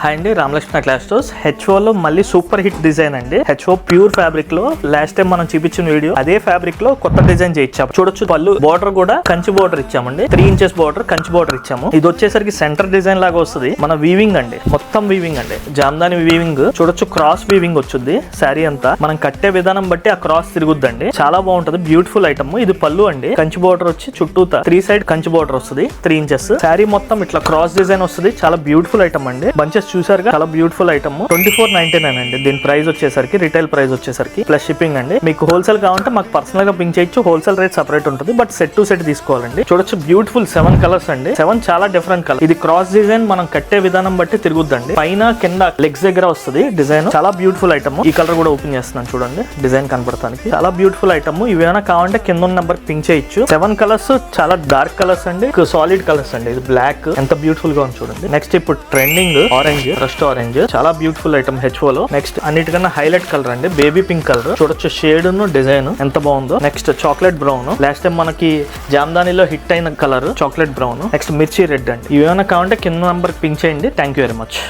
Hi అండి, Ramalakshmana class stores. హెచ్ఓలో మళ్ళీ సూపర్ హిట్ డిజైన్ అండి. హెచ్ఓ ప్యూర్ ఫ్యాబ్రిక్ లో లాస్ట్ టైం మనం చూపించిన వీడియో అదే ఫ్యాబ్రిక్ లో కొత్త డిజైన్ చేయించాము. చూడొచ్చు, పళ్ళు బోర్డర్ కూడా కంచి బోర్డర్ ఇచ్చామండి. 3 ఇంచెస్ బోర్డర్, కంచి బోర్డర్ ఇచ్చాము. ఇది వచ్చేసరికి సెంటర్ డిజైన్ లాగా వస్తుంది. మన వీవింగ్ అండి, మొత్తం వీవింగ్ అండి, జామ్దాని వీవింగ్. చూడొచ్చు, క్రాస్ వీవింగ్ వచ్చింది. శారీ అంతా మనం కట్టే విధానం బట్టి ఆ క్రాస్ తిరుగుద్దండి. చాలా బాగుంటది, బ్యూటిఫుల్ ఐటమ్. ఇది పళ్ళు అండి, కంచి బోర్డర్ వచ్చి చుట్టూతా 3 సైడ్ కంచి బోర్డర్ వస్తుంది, 3 ఇంచెస్. శారీ మొత్తం ఇట్లా క్రాస్ డిజైన్ వస్తుంది. చాలా బ్యూటిఫుల్ ఐటమ్ అండి. బంచెస్ చూసారుగా, చాలా బ్యూటిఫుల్ ఐటమ్. 2499 అండి దీని ప్రైస్ వచ్చేసరికి. రిటైల్ ప్రైస్ వచ్చేసరికి ప్లస్ షిప్పింగ్ అండి. మీకు హోల్సేల్ కావాలంటే మాకు పర్సనల్ గా పింక్ చేయొచ్చు. హోల్సేల్ రేట్ సెపరేట్ ఉంటుంది, బట్ సెట్ టు సెట్ తీసుకోవాలండి. చూడొచ్చు, బ్యూటిఫుల్ 7 కలర్స్ అండి. 7 చాలా డిఫరెంట్ కలర్. ఇది క్రాస్ డిజైన్ మనం కట్టే విధానం బట్టి తిరుగుద్దండి. పైన కింద లెగ్స్ దగ్గర వస్తుంది డిజైన్. చాలా బ్యూటిఫుల్ ఐటమ్. ఈ కలర్ కూడా ఓపెన్ చేస్తున్నాను చూడండి, డిజైన్ కనపడటానికి. చాలా బ్యూటిఫుల్ ఐటమ్. ఇవేమైనా కావాలంటే కింద ఉన్న నెంబర్ పింక్ చేయొచ్చు. 7 కలర్స్ చాలా డార్క్ కలర్స్ అండి, సాలిడ్ కలర్స్ అండి. ఇది బ్లాక్ ఎంత బ్యూటిఫుల్ గా ఉంది చూడండి. నెక్స్ట్ ఇప్పుడు ట్రెండింగ్ ఆరెంజ్, రస్ట్ ఆరెంజ్. చాలా బ్యూటిఫుల్ ఐటమ్ హెచ్ఓ లో. నెక్స్ట్ అన్నిటికన్నా హైలైట్ కలర్ అండి, బేబీ పింక్ కలర్. చూడొచ్చు షేడ్ ను డిజైన్ ఎంత బాగుందో. Next chocolate brown, last time మనకి జామ్దానిలో హిట్ అయిన కలర్ చాక్లెట్ బ్రౌన్. నెక్స్ట్ మిర్చి రెడ్ అండి. ఇవేమైనా కావాలంటే కింద నంబర్ పింక్ చేయండి. Thank you very much.